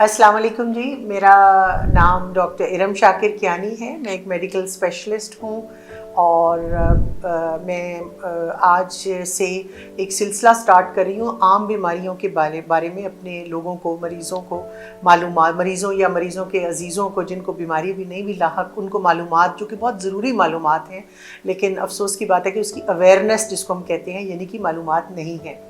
अस्सलाम वालेकुम जी। मेरा नाम डॉक्टर इरम शाकिर कियानी है। मैं एक मेडिकल स्पेशलिस्ट हूँ और मैं आज से एक सिलसिला स्टार्ट कर रही हूँ आम बीमारियों के बारे में अपने लोगों को, मरीज़ों को मालूमात, मरीज़ों या मरीज़ों के अजीज़ों को जिनको बीमारी भी नहीं भी लाहक, उनको मालूमात जो कि बहुत ज़रूरी मालूमात हैं, लेकिन अफसोस की बात है कि उसकी अवेयरनेस जिसको हम कहते हैं यानी कि मालूमात नहीं है।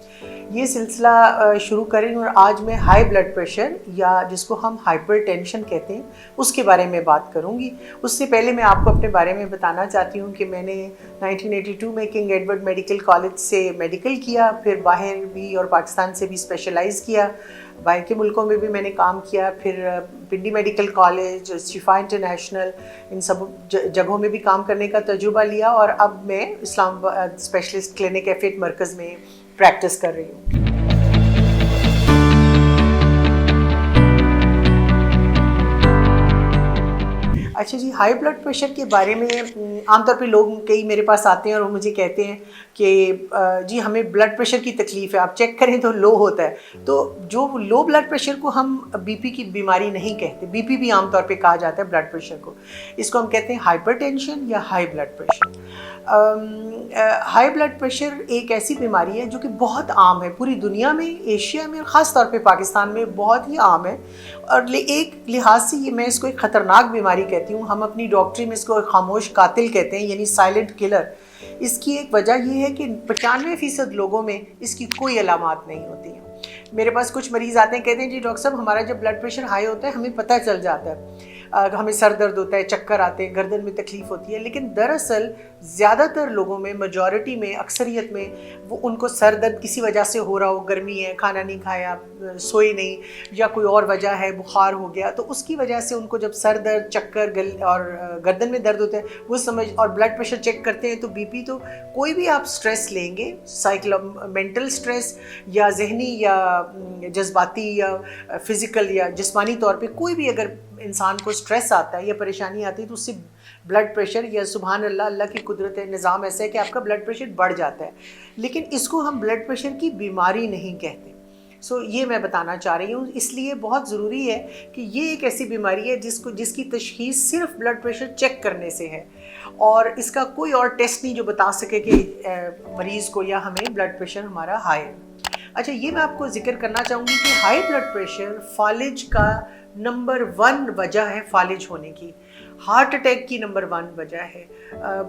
ये सिलसिला शुरू करें और आज मैं हाई ब्लड प्रेशर या जिसको हम हाइपरटेंशन कहते हैं उसके बारे में बात करूंगी। उससे पहले मैं आपको अपने बारे में बताना चाहती हूँ कि मैंने 1982 में किंग एडवर्ड मेडिकल कॉलेज से मेडिकल किया, फिर बाहर भी और पाकिस्तान से भी स्पेशलाइज़ किया, बाहर के मुल्कों में भी मैंने काम किया, फिर पिंडी मेडिकल कॉलेज, शिफा इंटरनेशनल, इन सब जगहों में भी काम करने का तजुर्बा लिया और अब मैं इस्लामाबाद स्पेशलिस्ट क्लिनिक एफएट मरकज़ में प्रैक्टिस कर रही हूँ। अच्छा जी, हाई ब्लड प्रेशर के बारे में आमतौर पे लोग कई मेरे पास आते हैं और वो मुझे कहते हैं कि जी हमें ब्लड प्रेशर की तकलीफ़ है, आप चेक करें तो लो होता है। तो जो लो ब्लड प्रेशर को हम बीपी की बीमारी नहीं कहते, बीपी भी आमतौर पे कहा जाता है ब्लड प्रेशर को, इसको हम कहते हैं हाइपरटेंशन या high blood pressure. High blood pressure एक ऐसी बीमारी है जो कि बहुत आम है पूरी दुनिया में, एशिया में और ख़ास तौर पे पाकिस्तान में बहुत ही आम है और एक लिहाज से ये मैं इसको एक ख़तरनाक बीमारी कहती हूँ। हम अपनी डॉक्टरी में इसको एक खामोश कातिल कहते हैं, यानी साइलेंट किलर। इसकी एक वजह ये है कि 95% लोगों में इसकी कोई अलामात नहीं होती हैं। मेरे पास कुछ मरीज़ आते हैं, कहते हैं जी डॉक्टर साहब हमारा जब ब्लड प्रेशर हाई होता है हमें पता चल जाता है, हमें सर दर्द होता है, चक्कर आते हैं, गर्दन में तकलीफ़ होती है, लेकिन दरअसल ज़्यादातर लोगों में, मेजॉरिटी में, अक्सरियत में वो उनको सर दर्द किसी वजह से हो रहा हो, गर्मी है, खाना नहीं खाया, सोए नहीं या कोई और वजह है, बुखार हो गया, तो उसकी वजह से उनको जब सर दर्द, चक्कर और गर्दन में दर्द होता है वो समझ और ब्लड प्रेशर चेक करते हैं तो बीपी, तो कोई भी आप स्ट्रेस लेंगे, मेंटल स्ट्रेस या जहनी या जज्बाती या फिज़िकल या जिस्मानी तौर पे कोई भी अगर इंसान को स्ट्रेस आता है या परेशानी आती है तो उससे ब्लड प्रेशर या सुभान अल्लाह, अल्लाह की कुदरत है, निज़ाम ऐसा है कि आपका ब्लड प्रेशर बढ़ जाता है, लेकिन इसको हम ब्लड प्रेशर की बीमारी नहीं कहते। ये मैं बताना चाह रही हूँ। इसलिए बहुत ज़रूरी है कि ये एक ऐसी बीमारी है जिसकी तशख़ीस सिर्फ ब्लड प्रेशर चेक करने से है और इसका कोई और टेस्ट नहीं जो बता सके कि मरीज़ को या हमें ब्लड प्रेशर हमारा हाई है। अच्छा, ये मैं आपको जिक्र करना चाहूँगी कि हाई ब्लड प्रेशर फालिज का नंबर 1 वजह है, फालिज होने की, हार्ट अटैक की नंबर 1 वजह है,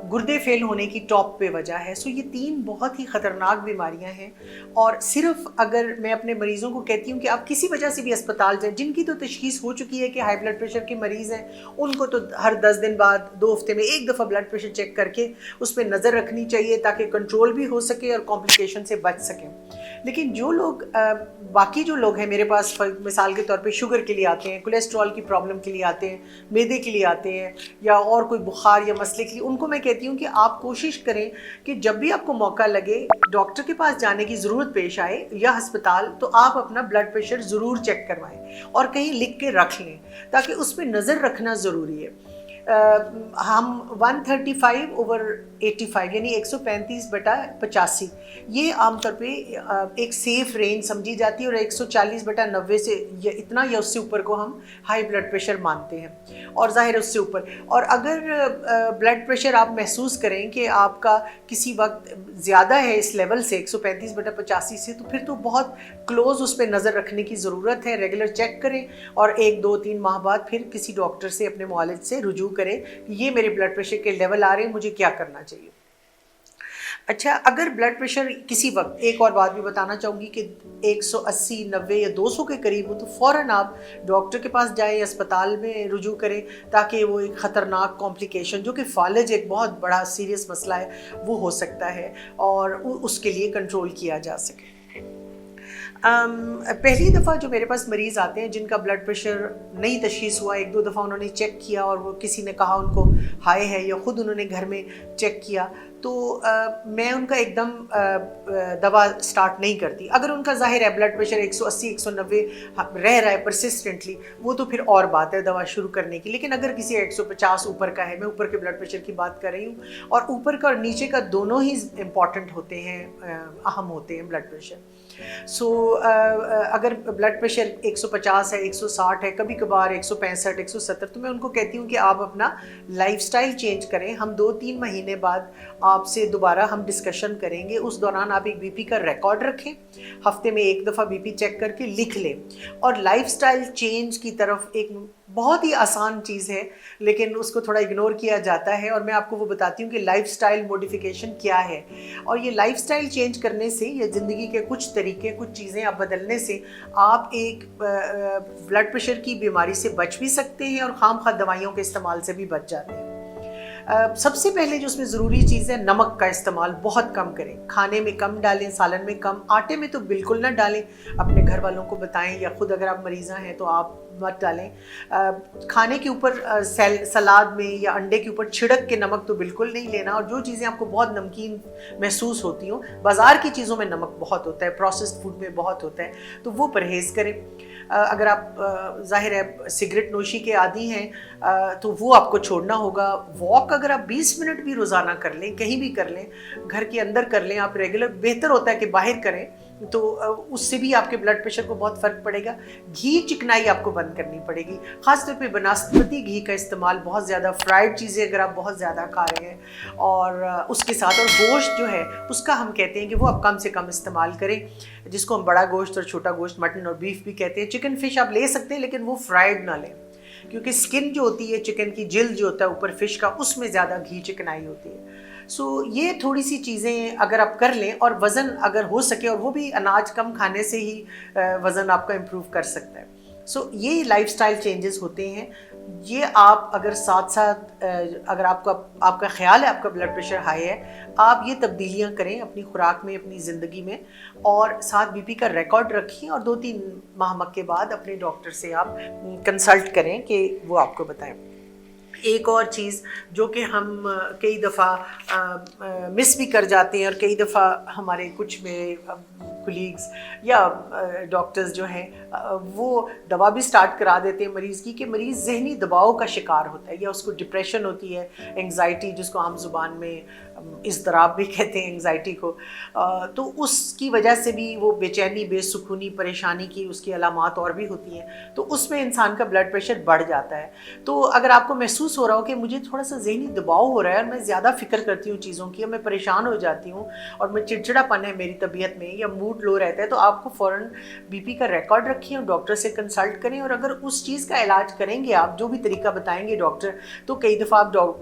गुर्दे फेल होने की टॉप पे वजह है। ये 3 बहुत ही ख़तरनाक बीमारियां हैं और सिर्फ अगर मैं अपने मरीज़ों को कहती हूँ कि आप किसी वजह से भी अस्पताल जाएं, जिनकी तो तशख़ीस हो चुकी है कि हाई ब्लड प्रेशर के मरीज़ हैं, उनको तो हर 10 दिन बाद 2 हफ्ते में एक दफ़ा ब्लड प्रेशर चेक करके उस पर नज़र रखनी चाहिए ताकि कंट्रोल भी हो सके और कॉम्प्लिकेशन से बच सकें। लेकिन जो लोग बाकी जो लोग हैं मेरे पास, मिसाल के तौर पे शुगर के लिए आते हैं, कोलेस्ट्रॉल की प्रॉब्लम के लिए आते हैं, मैदे के लिए आते हैं या और कोई बुखार या मसले के लिए, उनको मैं कहती हूँ कि आप कोशिश करें कि जब भी आपको मौका लगे, डॉक्टर के पास जाने की ज़रूरत पेश आए या अस्पताल, तो आप अपना ब्लड प्रेशर ज़रूर चेक करवाएं और कहीं लिख के रख लें ताकि उस पर नज़र रखना ज़रूरी है। हम 135/85 यानी 135/85 ये आमतौर पे एक सेफ़ रेंज समझी जाती है और 140/90 से इतना या उससे ऊपर को हम हाई ब्लड प्रेशर मानते हैं और ज़ाहिर उससे ऊपर। और अगर ब्लड प्रेशर आप महसूस करें कि आपका किसी वक्त ज़्यादा है इस लेवल से 135/85 से, तो फिर तो बहुत क्लोज़ उस पर नज़र रखने की ज़रूरत है। रेगुलर चेक करें और 1, 2, 3 माह बाद फिर किसी डॉक्टर से, अपने मुआलिज से रुजू करें कि ये मेरे ब्लड प्रेशर के लेवल आ रहे हैं, मुझे क्या करना चाहिए। अच्छा, अगर ब्लड प्रेशर किसी वक्त, एक और बात भी बताना चाहूँगी कि 180, 90 या 200 के करीब हो तो फ़ौरन आप डॉक्टर के पास जाएं, अस्पताल में रुजू करें ताकि वो एक ख़तरनाक कॉम्प्लिकेशन जो कि फालिज एक बहुत बड़ा सीरियस मसला है वो हो सकता है और उसके लिए कंट्रोल किया जा सके। पहली दफ़ा जो मेरे पास मरीज़ आते हैं जिनका ब्लड प्रेशर नई तशख़ीस हुआ, 1-2 दफ़ा उन्होंने चेक किया और वो किसी ने कहा उनको हाई है या ख़ुद उन्होंने घर में चेक किया, تو میں ان کا ایک دم دوا سٹارٹ نہیں کرتی. اگر ان کا ظاہر ہے بلڈ پریشر 180 190 رہ رہا ہے پرسسٹنٹلی, وہ تو پھر اور بات ہے دوا شروع کرنے کی. لیکن اگر کسی 150 اوپر کا ہے, میں اوپر کے بلڈ پریشر کی بات کر رہی ہوں, اور اوپر کا اور نیچے کا دونوں ہی امپورٹنٹ ہوتے ہیں, اہم ہوتے ہیں بلڈ پریشر. سو اگر بلڈ پریشر 150 ہے, 160 ہے, کبھی کبھار 165 170, تو میں ان کو کہتی ہوں کہ آپ اپنا لائف سٹائل چینج کریں. ہم 2-3 مہینے بعد آپ سے دوبارہ ہم ڈسکشن کریں گے. اس دوران آپ ایک بی پی کا ریکارڈ رکھیں, ہفتے میں ایک دفعہ بی پی چیک کر کے لکھ لیں. اور لائف سٹائل چینج کی طرف ایک بہت ہی آسان چیز ہے لیکن اس کو تھوڑا اگنور کیا جاتا ہے, اور میں آپ کو وہ بتاتی ہوں کہ لائف سٹائل موڈیفیکیشن کیا ہے. اور یہ لائف سٹائل چینج کرنے سے یا زندگی کے کچھ طریقے, کچھ چیزیں آپ بدلنے سے آپ ایک بلڈ پریشر کی بیماری سے بچ بھی سکتے ہیں اور خام خواہ دوائیوں کے استعمال سے بھی بچ جاتے ہیں. سب سے پہلے جو اس میں ضروری چیز ہے, نمک کا استعمال بہت کم کریں. کھانے میں کم ڈالیں, سالن میں کم, آٹے میں تو بالکل نہ ڈالیں. اپنے گھر والوں کو بتائیں, یا خود اگر آپ مریضہ ہیں تو آپ مت ڈالیں. کھانے کے اوپر سلاد میں یا انڈے کے اوپر چھڑک کے نمک تو بالکل نہیں لینا. اور جو چیزیں آپ کو بہت نمکین محسوس ہوتی ہوں, بازار کی چیزوں میں نمک بہت ہوتا ہے, پروسیسڈ فوڈ میں بہت ہوتا ہے, تو وہ پرہیز کریں. اگر آپ ظاہر ہے سگریٹ نوشی کے عادی ہیں تو وہ آپ کو چھوڑنا ہوگا. واک اگر آپ 20 منٹ بھی روزانہ کر لیں, کہیں بھی کر لیں, گھر کے اندر کر لیں آپ ریگولر, بہتر ہوتا ہے کہ باہر کریں, تو اس سے بھی آپ کے بلڈ پریشر کو بہت فرق پڑے گا. گھی چکنائی آپ کو بند کرنی پڑے گی, خاص طور پہ بناسپتی گھی کا استعمال بہت زیادہ, فرائیڈ چیزیں اگر آپ بہت زیادہ کھا رہے ہیں, اور اس کے ساتھ, اور گوشت جو ہے اس کا ہم کہتے ہیں کہ وہ آپ کم سے کم استعمال کریں, جس کو ہم بڑا گوشت اور چھوٹا گوشت, مٹن اور بیف بھی کہتے ہیں. چکن فش آپ لے سکتے ہیں لیکن وہ فرائیڈ نہ لیں, کیونکہ سکن جو ہوتی ہے چکن کی, جلد جو ہوتا ہے اوپر فش کا, اس میں زیادہ گھی چکنائی ہوتی ہے. سو یہ تھوڑی سی چیزیں اگر آپ کر لیں, اور وزن اگر ہو سکے, اور وہ بھی اناج کم کھانے سے ہی وزن آپ کا امپروو کر سکتا ہے. سو یہ لائف سٹائل چینجز ہوتے ہیں. یہ آپ اگر ساتھ ساتھ اگر آپ کا خیال ہے آپ کا بلڈ پریشر ہائی ہے, آپ یہ تبدیلیاں کریں اپنی خوراک میں, اپنی زندگی میں, اور ساتھ بی پی کا ریکارڈ رکھیں, اور 2-3 ماہ کے بعد اپنے ڈاکٹر سے آپ کنسلٹ کریں کہ وہ آپ کو بتائیں. ایک اور چیز جو کہ ہم کئی دفعہ مس بھی کر جاتے ہیں, اور کئی دفعہ ہمارے کچھ میرے کولیگز یا ڈاکٹرز جو ہیں وہ دوا بھی سٹارٹ کرا دیتے ہیں مریض کی, کہ مریض ذہنی دباؤ کا شکار ہوتا ہے, یا اس کو ڈپریشن ہوتی ہے, انگزائٹی, جس کو عام زبان میں اضطراب بھی کہتے ہیں انگزائٹی کو, تو اس کی وجہ سے بھی وہ بے چینی, بے سکونی, پریشانی کی اس کی علامات اور بھی ہوتی ہیں, تو اس میں انسان کا بلڈ پریشر بڑھ جاتا ہے. تو اگر آپ کو محسوس ہو رہا ہو کہ مجھے تھوڑا سا ذہنی دباؤ ہو رہا ہے, اور میں زیادہ فکر کرتی ہوں چیزوں کی, اور میں پریشان ہو جاتی ہوں, اور میں چڑچڑا پن ہے میری طبیعت میں, یا موڈ لو رہتا ہے, تو آپ کو فوراً بی پی کا ریکارڈ رکھیں اور ڈاکٹر سے کنسلٹ کریں. اور اگر اس چیز کا علاج کریں گے آپ, جو بھی طریقہ بتائیں گے ڈاکٹر, تو کئی دفعہ آپ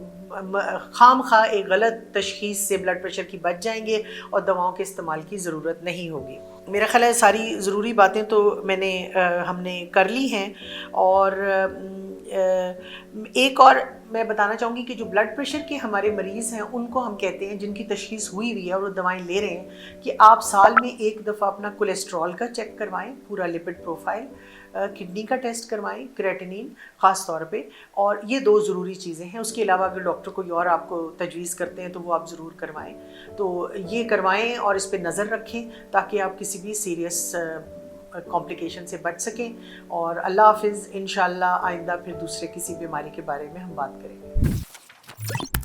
خام خواہ ایک غلط تشخیص سے بلڈ پریشر کی بچ جائیں گے, اور دواؤں کے استعمال کی ضرورت نہیں ہوگی. میرا خیال ہے ساری ضروری باتیں تو ہم نے کر لی ہیں. اور ایک اور میں بتانا چاہوں گی کہ جو بلڈ پریشر کے ہمارے مریض ہیں, ان کو ہم کہتے ہیں, جن کی تشخیص ہوئی ہے اور وہ دوائیں لے رہے ہیں, کہ آپ سال میں ایک دفعہ اپنا کولیسٹرول کا چیک کروائیں, پورا لپڈ پروفائل, کڈنی کا ٹیسٹ کروائیں, کریٹینین خاص طور پہ, اور یہ 2 ضروری چیزیں ہیں. اس کے علاوہ اگر ڈاکٹر کوئی اور آپ کو تجویز کرتے ہیں تو وہ آپ ضرور کروائیں. تو یہ کروائیں اور اس پہ نظر رکھیں تاکہ آپ کسی بھی سیریس کمپلیکیشن سے بچ سکیں. اور اللہ حافظ, انشاءاللہ آئندہ پھر دوسرے کسی بیماری کے بارے میں ہم بات کریں گے.